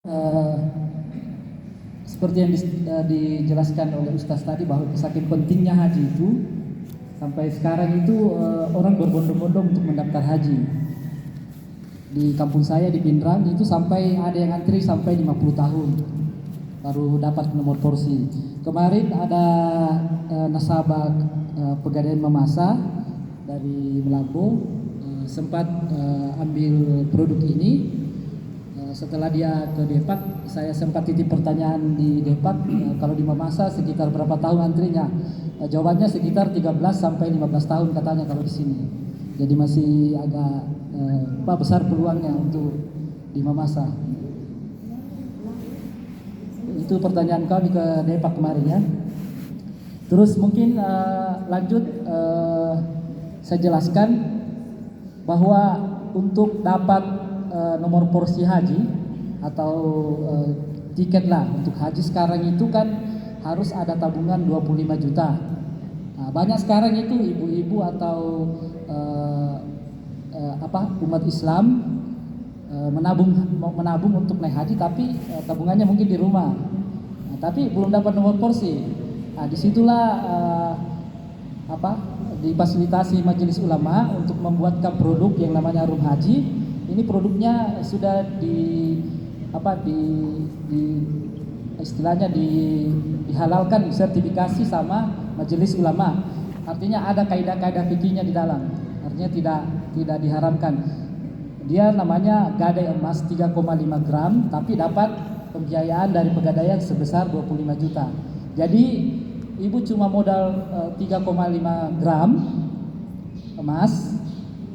Eh, Seperti yang dijelaskan oleh Ustaz tadi, bahwa saking pentingnya haji itu sampai sekarang itu orang berbondong-bondong untuk mendaftar haji. Di kampung saya di Pindrang itu sampai ada yang antri sampai 50 tahun baru dapat nomor porsi. Kemarin ada nasabah Pegadaian Mamasa dari Melabu sempat ambil produk ini. Setelah dia ke Depak, saya sempat titip pertanyaan di Depak, kalau di Mamasa sekitar berapa tahun antrinya? Jawabannya sekitar 13 sampai 15 tahun katanya kalau di sini. Jadi masih agak besar peluangnya untuk di Mamasa. Itu pertanyaan kami ke Depak kemarin ya. Terus mungkin lanjut saya jelaskan bahwa untuk dapat nomor porsi haji atau tiket lah untuk haji sekarang itu kan harus ada tabungan 25 juta. Nah, banyak sekarang itu ibu-ibu atau umat Islam menabung untuk naik haji, tapi tabungannya mungkin di rumah. Nah, tapi belum dapat nomor porsi. Nah, disitulah difasilitasi Majelis Ulama untuk membuatkan produk yang namanya Room Haji. Ini produknya sudah istilahnya dihalalkan, sertifikasi sama Majelis Ulama. Artinya ada kaidah-kaidah fikihnya di dalam. Artinya tidak diharamkan. Dia namanya gadai emas 3,5 gram, tapi dapat pembiayaan dari Pegadaian sebesar 25 juta. Jadi ibu cuma modal 3,5 gram emas,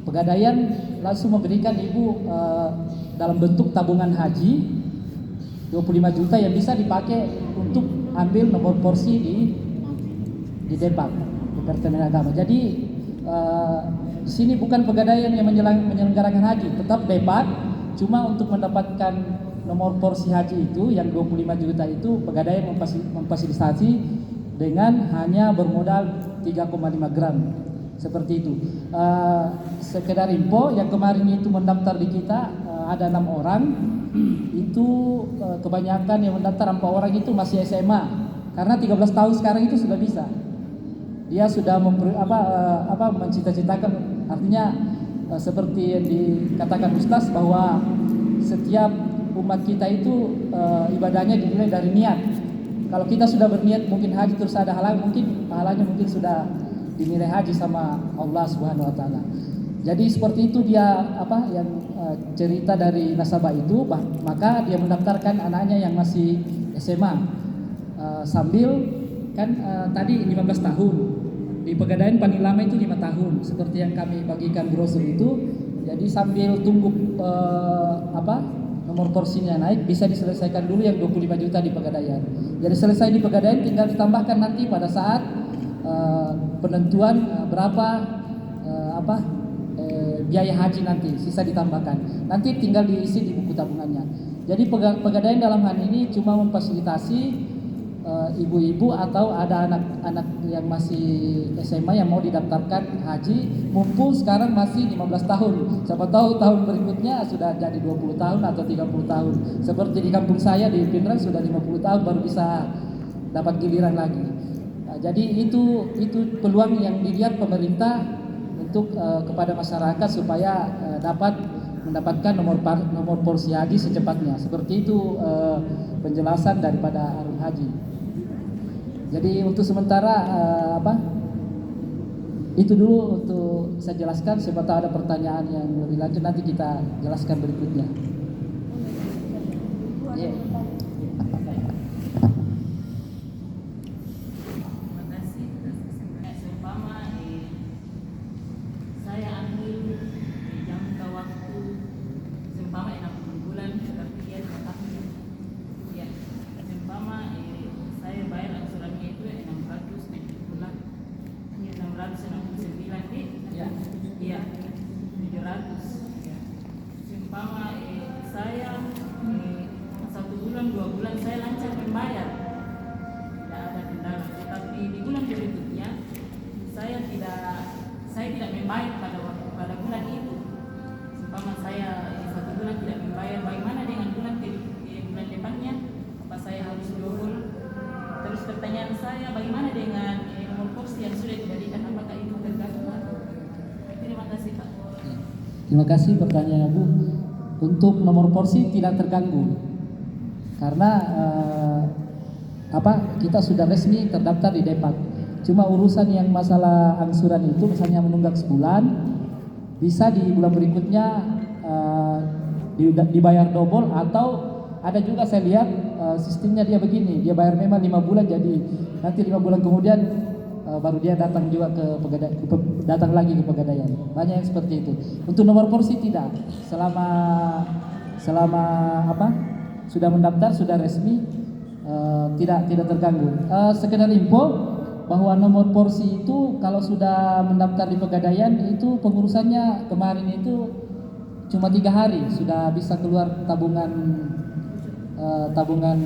Pegadaian langsung memberikan ibu dalam bentuk tabungan haji 25 juta yang bisa dipakai untuk ambil nomor porsi di Depak, Departemen Agama. Jadi di sini bukan Pegadaian yang menyelenggarakan haji, tetap Depak, cuma untuk mendapatkan nomor porsi haji itu yang 25 juta itu Pegadaian memfasilitasi dengan hanya bermodal 3,5 gram. Seperti itu. Sekedar info, yang kemarin itu mendaftar di kita ada 6 orang. Itu kebanyakan yang mendaftar 4 orang itu masih SMA. Karena 13 tahun sekarang itu sudah bisa. Dia sudah mencita-citakan, artinya seperti yang dikatakan Ustaz bahwa setiap umat kita itu ibadahnya dinilai dari niat. Kalau kita sudah berniat mungkin haji terus ada halal, mungkin pahalanya mungkin sudah dinilai haji sama Allah Subhanahu wa taala. Jadi seperti itu dia yang cerita dari nasabah itu, maka dia mendaftarkan anaknya yang masih SMA. Sambil kan tadi 15 tahun. Di Pegadaian paling lama itu 5 tahun, seperti yang kami bagikan brosur itu. Jadi sambil tunggu nomor porsinya naik, bisa diselesaikan dulu yang 25 juta di Pegadaian. Jadi selesai di Pegadaian tinggal ditambahkan nanti pada saat penentuan berapa biaya haji nanti sisa ditambahkan. Nanti tinggal diisi di buku tabungannya. Jadi Pegadaian dalam hal ini cuma memfasilitasi ibu-ibu atau ada anak-anak yang masih SMA yang mau didaftarkan haji, mumpung sekarang masih 15 tahun. Siapa tahu tahun berikutnya sudah jadi 20 tahun atau 30 tahun. Seperti di kampung saya di Pindrang sudah 50 tahun baru bisa dapat giliran lagi. Jadi itu peluang yang dilihat pemerintah untuk kepada masyarakat supaya dapat mendapatkan nomor porsi haji secepatnya. Seperti itu penjelasan daripada Room Haji. Jadi untuk sementara itu dulu untuk saya jelaskan. Siapa tahu ada pertanyaan yang lebih lanjut nanti kita jelaskan berikutnya. Yeah. Saya 1 bulan 2 bulan saya lancar membayar, tidak ada kendala. Tapi di bulan berikutnya saya tidak membayar pada bulan itu. Umpama saya 1 bulan tidak membayar, bagaimana dengan bulan maksudnya bagaimana dengan nomor porsi yang sudah diberikan, apakah itu terganggu? Terima kasih Pak. Terima kasih pertanyaannya Bu. Untuk nomor porsi tidak terganggu karena kita sudah resmi terdaftar di Depak. Cuma urusan yang masalah angsuran itu misalnya menunggak sebulan, bisa di bulan berikutnya dibayar double, atau ada juga saya lihat sistemnya dia begini, dia bayar memang 5 bulan, jadi nanti 5 bulan kemudian baru dia datang juga datang lagi ke Pegadaian. Banyak yang seperti itu. Untuk nomor porsi tidak, selama sudah mendaftar, sudah resmi, tidak terganggu. Sekedar info bahwa nomor porsi itu kalau sudah mendaftar di Pegadaian itu pengurusannya kemarin itu cuma 3 hari sudah bisa keluar tabungan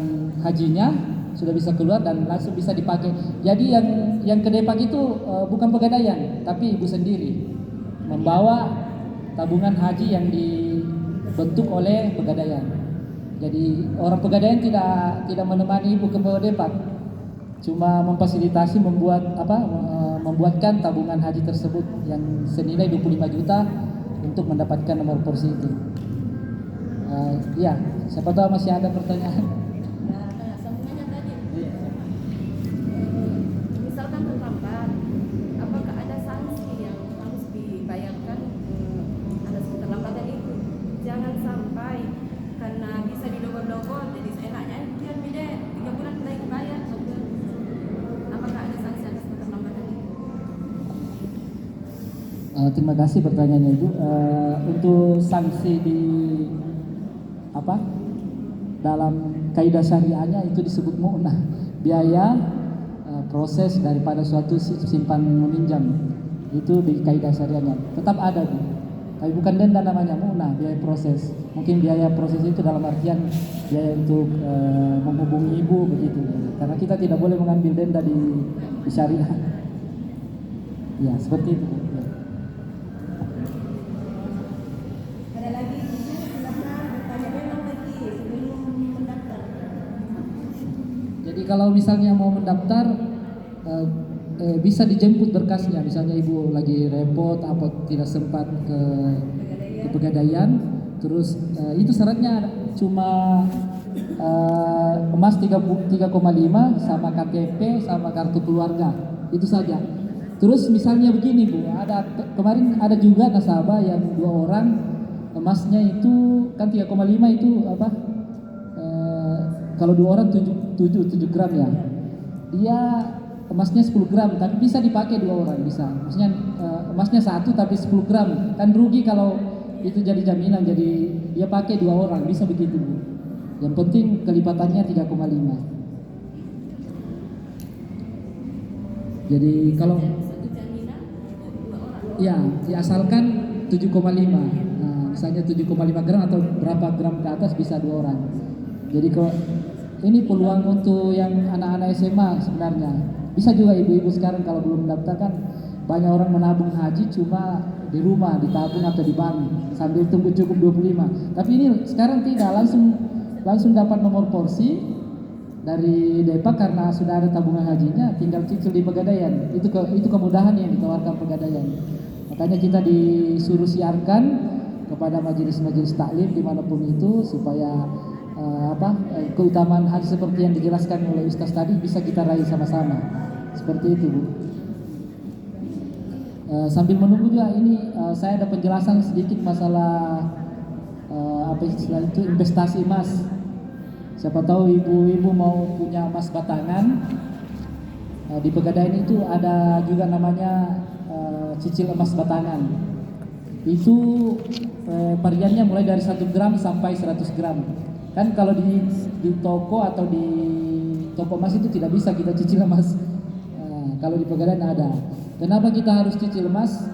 hajinya, sudah bisa keluar dan langsung bisa dipakai. Jadi yang ke Depak itu bukan Pegadaian, tapi ibu sendiri membawa tabungan haji yang dibentuk oleh Pegadaian. Jadi orang Pegadaian tidak menemani ibu ke Depak, cuma memfasilitasi membuatkan tabungan haji tersebut yang senilai 25 juta untuk mendapatkan nomor porsi itu. Ya, siapa tahu masih ada pertanyaan. Sambungannya tadi, misalkan terlambat, apakah ada sanksi yang harus dibayarkan atas keterlambatan itu? Jangan sampai karena bisa didobel-dobel, jadi seenaknya biar beda 3 bulan lagi bayar. Apakah ada sanksi atas keterlambatan itu? Terima kasih pertanyaannya Ibu. Untuk sanksi dalam kaidah syariahnya itu disebut mu'nah, biaya proses daripada suatu simpan meminjam, itu di kaidah syariahnya tetap ada Bu, tapi bukan denda, namanya mu'nah, biaya proses. Mungkin biaya proses itu dalam artian biaya untuk menghubungi ibu begitu, karena kita tidak boleh mengambil denda di syariah. Ya seperti itu Bu. Ya. Ada lagi, silakan bertanya memang lagi sebelum mendaftar. Jadi kalau misalnya mau mendaftar bisa dijemput berkasnya, misalnya ibu lagi repot atau tidak sempat ke Pegadaian, terus itu syaratnya cuma emas 3,5 sama KTP sama kartu keluarga, itu saja. Terus misalnya begini Bu, kemarin ada juga nasabah yang 2 orang, emasnya itu kan 3,5 itu kalau 2 orang 7 gram ya. Dia emasnya 10 gram tapi bisa dipakai 2 orang, bisa. Maksudnya emasnya 1 tapi 10 gram. Kan rugi kalau itu jadi jaminan, jadi dia pakai 2 orang, bisa begitu Bu. Yang penting kelipatannya 3,5. Jadi kalau Satu jaminan 2 orang. ya diasalkan 7,5. Nah, misalnya 7,5 gram atau berapa gram ke atas bisa 2 orang. Jadi kalau ini peluang untuk yang anak-anak SMA sebenarnya. Bisa juga ibu-ibu sekarang kalau belum mendaftar, kan banyak orang menabung haji cuma di rumah, ditabung atau di bank sambil tunggu cukup 25. Tapi ini sekarang tidak, langsung dapat nomor porsi dari Depak karena sudah ada tabungan hajinya, tinggal cicil di Pegadaian. Itu kemudahan yang ditawarkan Pegadaian. Makanya kita disuruh siarkan kepada majelis-majelis taklim dimanapun itu supaya keutamaan haji seperti yang dijelaskan oleh Ustaz tadi bisa kita raih sama-sama. Seperti itu Bu. Sambil menunggu juga ini saya ada penjelasan sedikit masalah istilah itu investasi emas. Siapa tahu ibu-ibu mau punya emas batangan, di Pegadaian itu ada juga namanya cicil emas batangan. Itu variannya mulai dari 1 gram sampai 100 gram. Kan kalau di toko atau di toko emas itu tidak bisa kita cicil emas. Kalau di Pegadaian ada. Kenapa kita harus cicil emas?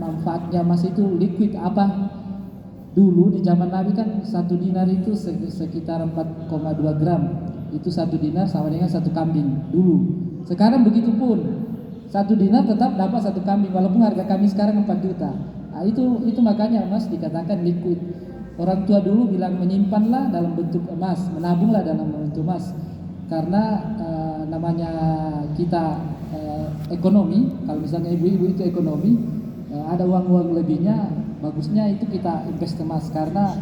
Manfaatnya emas itu liquid apa? Dulu di zaman Nabi kan 1 dinar itu sekitar 4,2 gram. Itu 1 dinar sama dengan 1 kambing dulu. Sekarang begitu pun 1 dinar tetap dapat 1 kambing walaupun harga kambing sekarang 4 juta. Nah, itu makanya emas dikatakan liquid. Orang tua dulu bilang menyimpanlah dalam bentuk emas, menabunglah dalam bentuk emas. karena namanya kita ekonomi, kalau misalnya ibu-ibu itu ekonomi, ada uang-uang lebihnya, bagusnya itu kita invest emas, karena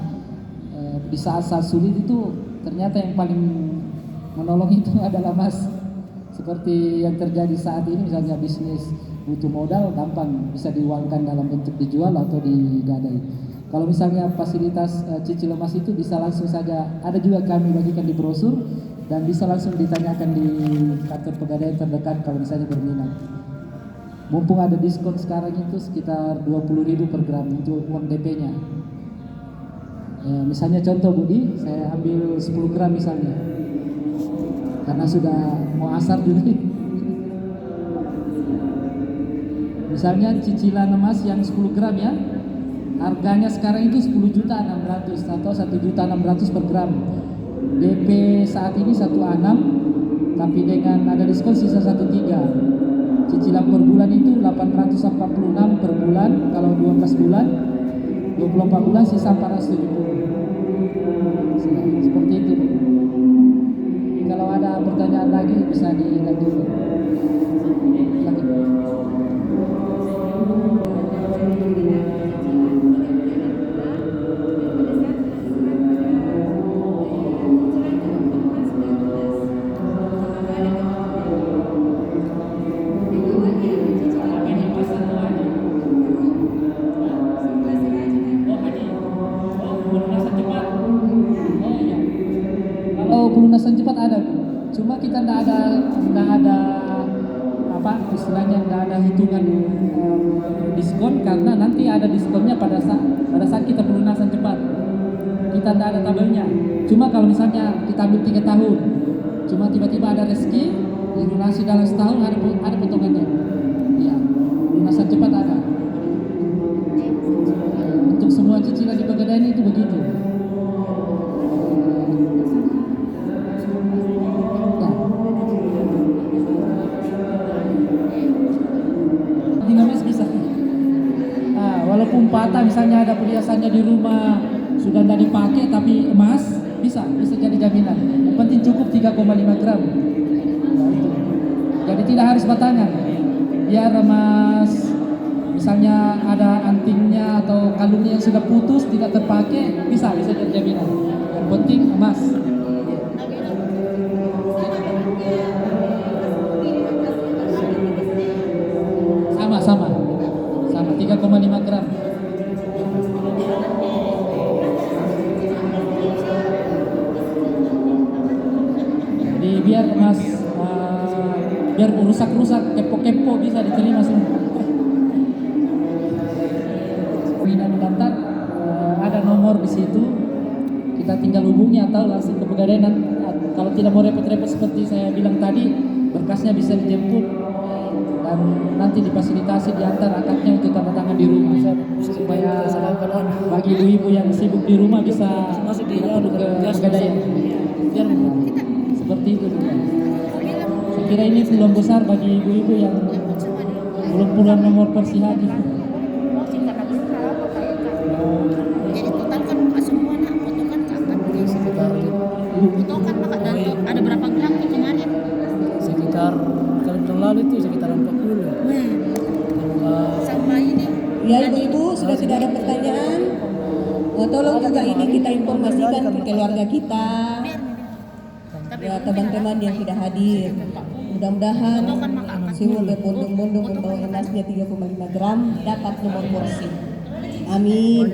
di saat-saat sulit itu ternyata yang paling menolong itu adalah emas. Seperti yang terjadi saat ini, misalnya bisnis butuh modal, gampang bisa diuangkan dalam bentuk dijual atau digadai. Kalau misalnya fasilitas cicil emas itu bisa langsung saja, ada juga kami bagikan di brosur, dan bisa langsung ditanyakan di kantor pegadaian terdekat kalau misalnya berminat. Mumpung ada diskon sekarang itu sekitar 20.000 per gram untuk uang DP-nya. Misalnya contoh Budi, saya ambil 10 gram misalnya, karena sudah mau asar juga. Misalnya cicilan emas yang 10 gram ya, harganya sekarang itu 10.600.000 atau 1.600.000 per gram. DP saat ini 1,6, tapi dengan ada diskon sisa 1,3. Cicilan per bulan itu 846 per bulan kalau 12 bulan, 24 bulan sisa 470. Seperti itu. Jadi kalau ada pertanyaan lagi bisa dilanjutkan. Lagi. Pelunasan cepat ada, cuma kita tidak ada apa istilahnya, tidak ada hitungan diskon, karena nanti ada diskonnya pada saat kita pelunasan cepat. Kita tidak ada tabelnya. Cuma kalau misalnya kita ambil 3 tahun, cuma tiba-tiba ada rezeki dilunasi dalam setahun, ada potongannya. Ya, pelunasan cepat ada. Untuk semua cicilan di Pegadaian itu begitu. Dinamis bisa. Walaupun patah, misalnya ada perhiasannya di rumah sudah tidak dipakai tapi emas, bisa jadi jaminan. Yang penting cukup 3,5 gram. Jadi tidak harus batangan. Biar emas, misalnya ada antingnya atau kalungnya yang sudah putus tidak terpakai, bisa jadi jaminan. Yang penting emas. Sama 3,5 gram. Jadi biar emas biar rusak kepo bisa diterima semua. Bila mendaftar ada nomor di situ, kita tinggal hubungi atau langsung ke Pegadaian. Kalau tidak mau repot-repot seperti saya bilang tadi, berkasnya bisa dijemput dan nanti difasilitasi diantar akadnya untuk tanda tangan di rumah, supaya bagi ibu-ibu yang sibuk di rumah bisa perlu ke Pegadaian. Seperti itu juga. Saya kira ini peluang besar bagi ibu-ibu yang belum punya nomor persihadi. Jadi total kan buka semua nak, foto kan kakak sekitar foto kan maka ada berapa gram tuh kemarin? Sekitar kalau tahun lalu itu sekitar 40. Sama ini. Ya ibu-ibu, sudah tidak ada pertanyaan. Tolong juga ini kita informasikan ke keluarga kita, ya teman-teman yang tidak hadir. Mudah-mudahan semua berbondong-bondong membawa emasnya 3,5 gram dapat nomor porsi. Amin.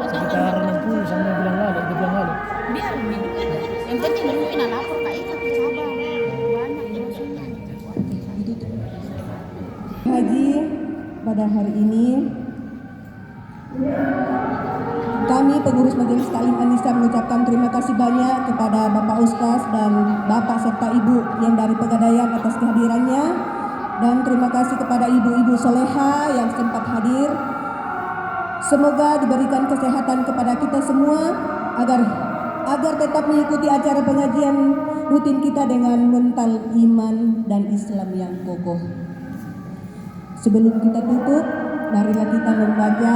Sekitar 60 sampai bulan lalu. Biar yang penting baru kita lapor kak itu sabar banyak maksudnya. Haji pada hari ini kami pengurus Majelis Taklim An-Nisa mengucapkan terima kasih banyak kepada Bapak Ustaz dan Bapak serta Ibu yang dari Pegadaian atas kehadirannya, dan terima kasih kepada ibu-ibu soleha yang sempat hadir. Semoga diberikan kesehatan kepada kita semua agar tetap mengikuti acara pengajian rutin kita dengan mental iman dan Islam yang kokoh. Sebelum kita tutup, marilah kita membaca